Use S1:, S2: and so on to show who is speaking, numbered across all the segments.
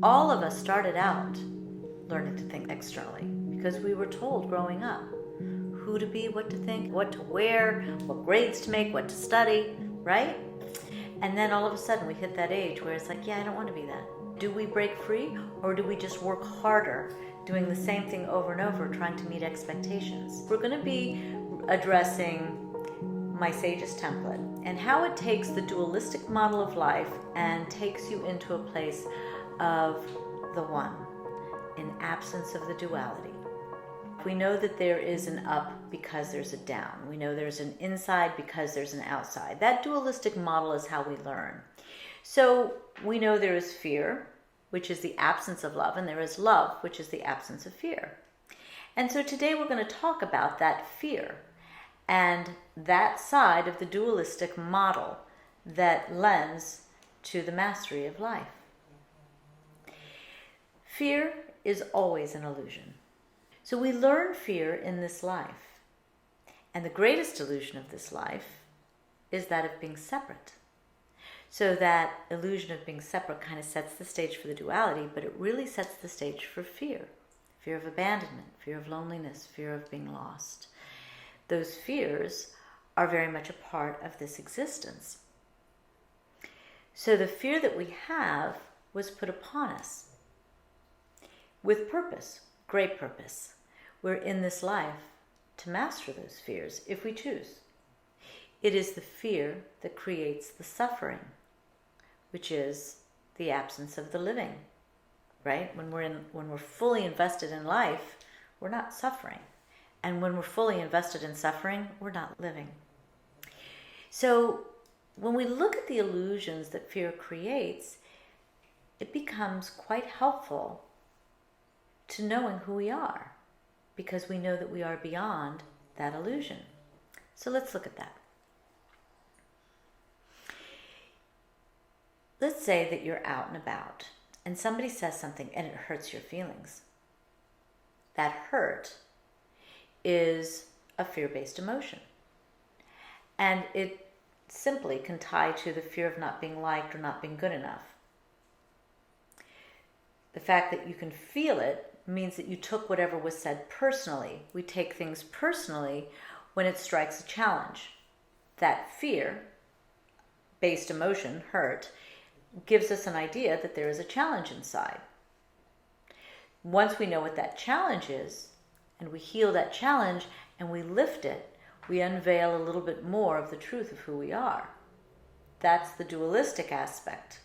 S1: All of us started out learning to think externally because we were told growing up who to be, what to think, what to wear, what grades to make, what to study, right? And then all of a sudden we hit that age where it's like, yeah, I don't want to be that. Do we break free, or do we just work harder doing the same thing over and over, trying to meet expectations? We're going to be addressing my Sage's template and how it takes the dualistic model of life and takes you into a place of the one, in absence of the duality. We know that there is an up because there's a down. We know there's an inside because there's an outside. That dualistic model is how we learn. So we know there is fear, which is the absence of love, and there is love, which is the absence of fear. And so today we're going to talk about that fear and that side of the dualistic model that lends to the mastery of life. Fear is always an illusion. So we learn fear in this life. And the greatest illusion of this life is that of being separate. So that illusion of being separate kind of sets the stage for the duality, but it really sets the stage for fear. Fear of abandonment, fear of loneliness, fear of being lost. Those fears are very much a part of this existence. So the fear that we have was put upon us with purpose, great purpose. We're in this life to master those fears if we choose. It is the fear that creates the suffering, which is the absence of the living, right? When we're fully invested in life, we're not suffering. And when we're fully invested in suffering, we're not living. So when we look at the illusions that fear creates, it becomes quite helpful to knowing who we are, because we know that we are beyond that illusion. So let's look at that. Let's say that you're out and about and somebody says something and it hurts your feelings. That hurt is a fear-based emotion. And it simply can tie to the fear of not being liked or not being good enough. The fact that you can feel it means that you took whatever was said personally. We take things personally when it strikes a challenge. That fear-based emotion, hurt, gives us an idea that there is a challenge inside. Once we know what that challenge is, and we heal that challenge, and we lift it, we unveil a little bit more of the truth of who we are. That's the dualistic aspect.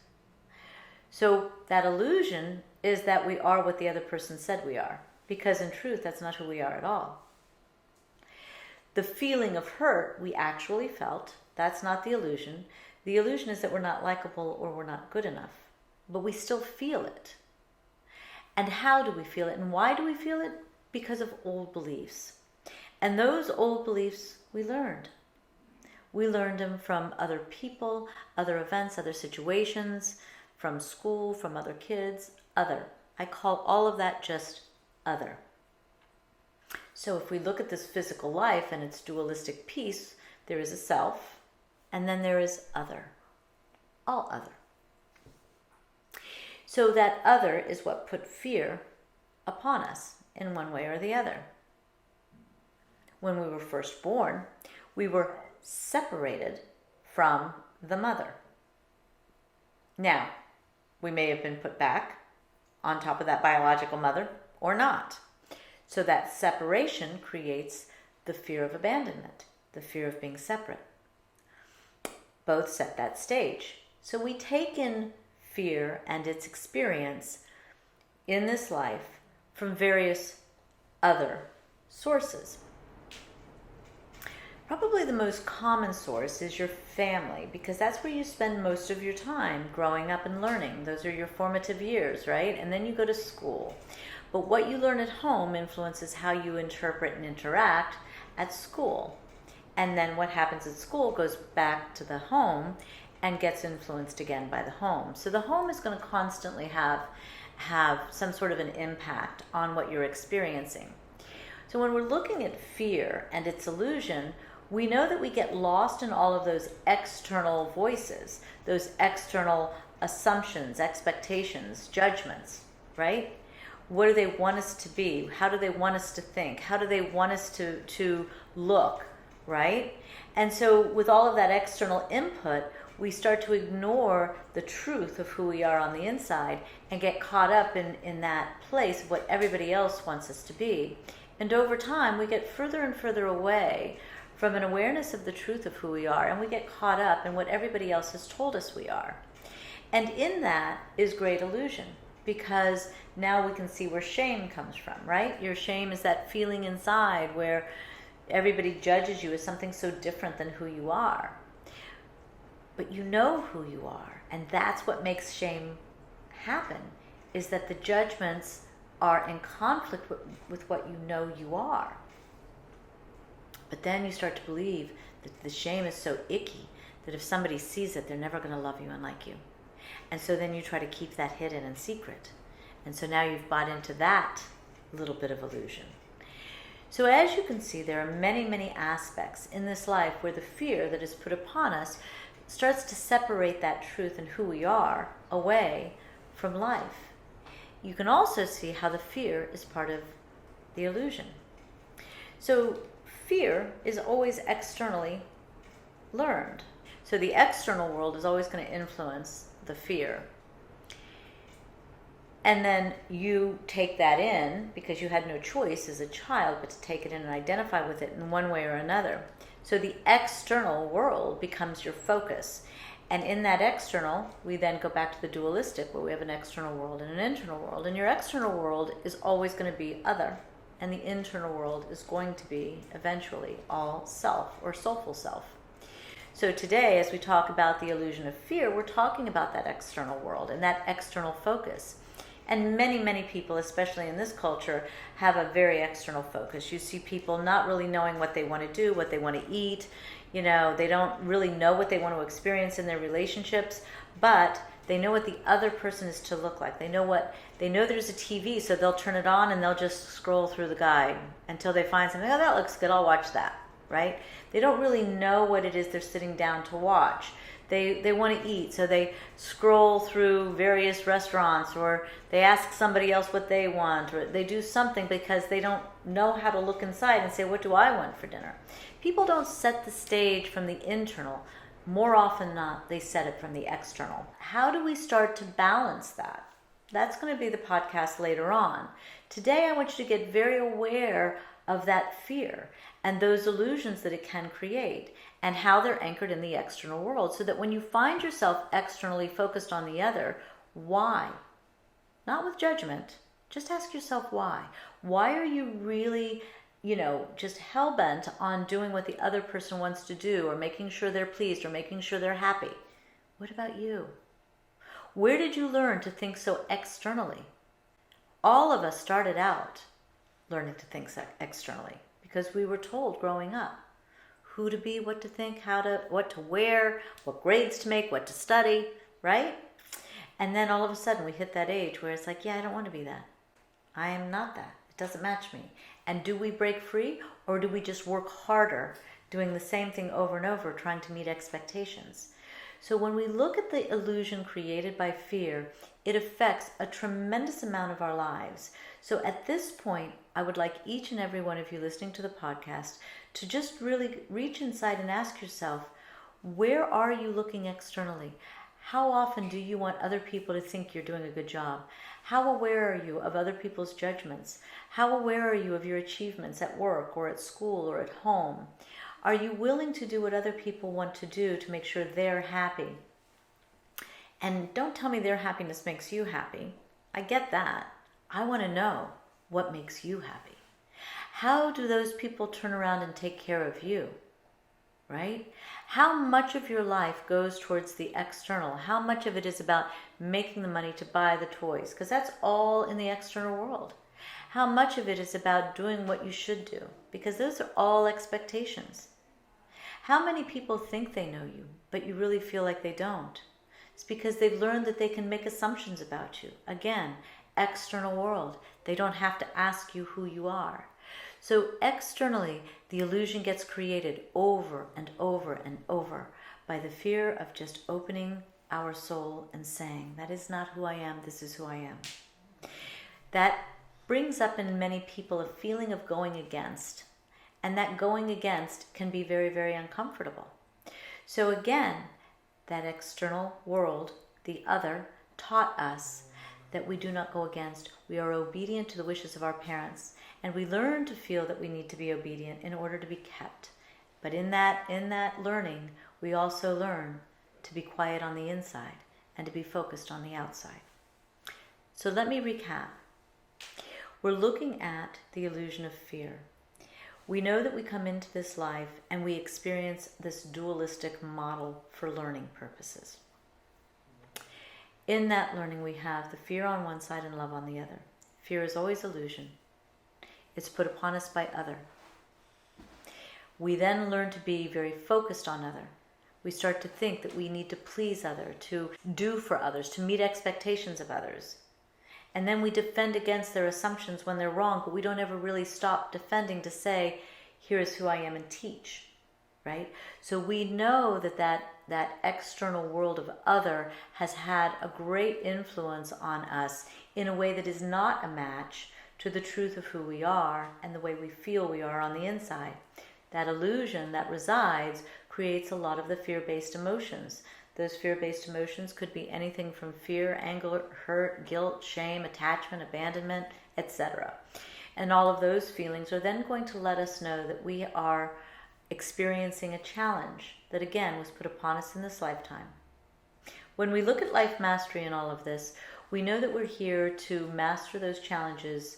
S1: So that illusion is that we are what the other person said we are, because in truth, that's not who we are at all. The feeling of hurt we actually felt, that's not the illusion. The illusion is that we're not likable or we're not good enough, but we still feel it. And how do we feel it, and why do we feel it? Because of old beliefs. And those old beliefs we learned. We learned them from other people, other events, other situations, from school, from other kids, other. I call all of that just other. So if we look at this physical life and its dualistic piece, there is a self, and then there is other. All other. So that other is what put fear upon us in one way or the other. When we were first born, we were separated from the mother. Now, we may have been put back on top of that biological mother or not. So that separation creates the fear of abandonment, the fear of being separate. Both set that stage. So we take in fear and its experience in this life from various other sources. Probably the most common source is your family, because that's where you spend most of your time growing up and learning. Those are your formative years, right? And then you go to school. But what you learn at home influences how you interpret and interact at school. And then what happens at school goes back to the home and gets influenced again by the home. So the home is going to constantly have some sort of an impact on what you're experiencing. So when we're looking at fear and its illusion, we know that we get lost in all of those external voices, those external assumptions, expectations, judgments, right? What do they want us to be? How do they want us to think? How do they want us to look, right? And so with all of that external input, we start to ignore the truth of who we are on the inside and get caught up in that place of what everybody else wants us to be. And over time, we get further and further away from an awareness of the truth of who we are, and we get caught up in what everybody else has told us we are. And in that is great illusion, because now we can see where shame comes from, right? Your shame is that feeling inside where everybody judges you as something so different than who you are. But you know who you are, and that's what makes shame happen, is that the judgments are in conflict with what you know you are. But then you start to believe that the shame is so icky that if somebody sees it, they're never going to love you and like you. And so then you try to keep that hidden and secret. And so now you've bought into that little bit of illusion. So as you can see, there are many, many aspects in this life where the fear that is put upon us starts to separate that truth and who we are away from life. You can also see how the fear is part of the illusion. So fear is always externally learned. So the external world is always going to influence the fear. And then you take that in because you had no choice as a child but to take it in and identify with it in one way or another. So the external world becomes your focus. And in that external, we then go back to the dualistic, where we have an external world and an internal world. And your external world is always going to be other. And the internal world is going to be eventually all self or soulful self. So today, as we talk about the illusion of fear, we're talking about that external world and that external focus. And many, many people, especially in this culture, have a very external focus. You see people not really knowing what they want to do, what they want to eat. You know, they don't really know what they want to experience in their relationships, but they know what the other person is to look like. They know there's a TV, so they'll turn it on and they'll just scroll through the guide until they find something. Oh, that looks good. I'll watch that, right? They don't really know what it is they're sitting down to watch. They want to eat, so they scroll through various restaurants, or they ask somebody else what they want, or they do something because they don't know how to look inside and say, what do I want for dinner? People don't set the stage from the internal. More often than not, they set it from the external. How do we start to balance that? That's going to be the podcast later on. Today, I want you to get very aware of that fear and those illusions that it can create, and how they're anchored in the external world, so that when you find yourself externally focused on the other, why? Not with judgment. Just ask yourself why. Why are you really, just hell-bent on doing what the other person wants to do, or making sure they're pleased, or making sure they're happy? What about you? Where did you learn to think so externally? All of us started out learning to think externally because we were told growing up who to be, what to think, what to wear, what grades to make, what to study, right? And then all of a sudden we hit that age where it's like, yeah, I don't want to be that. I am not that. It doesn't match me. And do we break free, or do we just work harder doing the same thing over and over, trying to meet expectations? So when we look at the illusion created by fear, it affects a tremendous amount of our lives. So at this point, I would like each and every one of you listening to the podcast to just really reach inside and ask yourself, where are you looking externally? How often do you want other people to think you're doing a good job? How aware are you of other people's judgments? How aware are you of your achievements at work or at school or at home? Are you willing to do what other people want to do to make sure they're happy? And don't tell me their happiness makes you happy. I get that. I want to know what makes you happy. How do those people turn around and take care of you? Right? How much of your life goes towards the external? How much of it is about making the money to buy the toys? Because that's all in the external world. How much of it is about doing what you should do? Because those are all expectations. How many people think they know you, but you really feel like they don't? It's because they've learned that they can make assumptions about you. Again, external world. They don't have to ask you who you are. So externally, the illusion gets created over and over and over by the fear of just opening our soul and saying, that is not who I am, this is who I am. That brings up in many people a feeling of going against. And that going against can be very, very uncomfortable. So again, that external world, the other, taught us that we do not go against. We are obedient to the wishes of our parents. And we learn to feel that we need to be obedient in order to be kept. But in that learning, we also learn to be quiet on the inside and to be focused on the outside. So let me recap. We're looking at the illusion of fear. We know that we come into this life and we experience this dualistic model for learning purposes. In that learning, we have the fear on one side and love on the other. Fear is always illusion. It's put upon us by other. We then learn to be very focused on other. We start to think that we need to please other, to do for others, to meet expectations of others. And then we defend against their assumptions when they're wrong, but we don't ever really stop defending to say, here is who I am, and teach, right? So we know that external world of other has had a great influence on us in a way that is not a match to the truth of who we are and the way we feel we are on the inside. That illusion that resides creates a lot of the fear-based emotions. Those fear-based emotions could be anything from fear, anger, hurt, guilt, shame, attachment, abandonment, etc. And all of those feelings are then going to let us know that we are experiencing a challenge that again was put upon us in this lifetime. When we look at life mastery and all of this, we know that we're here to master those challenges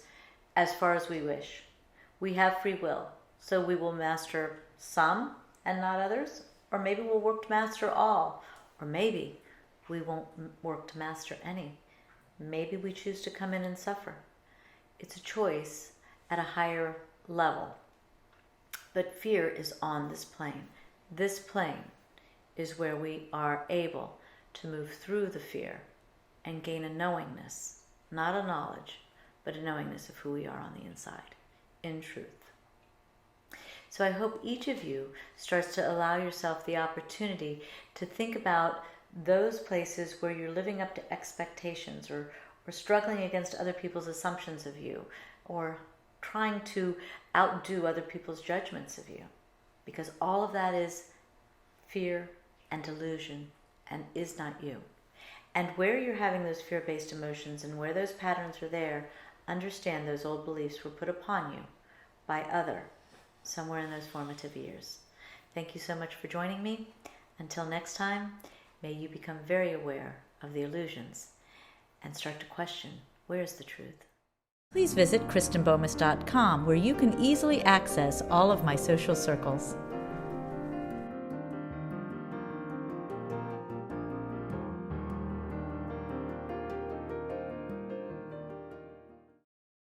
S1: as far as we wish. We have free will, so we will master some and not others, or maybe we'll work to master all. Or maybe we won't work to master any. Maybe we choose to come in and suffer. It's a choice at a higher level. But fear is on this plane. This plane is where we are able to move through the fear and gain a knowingness, not a knowledge, but a knowingness of who we are on the inside, in truth. So I hope each of you starts to allow yourself the opportunity to think about those places where you're living up to expectations or struggling against other people's assumptions of you or trying to outdo other people's judgments of you. Because all of that is fear and delusion and is not you. And where you're having those fear-based emotions and where those patterns are there, understand those old beliefs were put upon you by other somewhere in those formative years. Thank you so much for joining me. Until next time, may you become very aware of the illusions and start to question, where is the truth? Please visit KristenBomas.com, where you can easily access all of my social circles.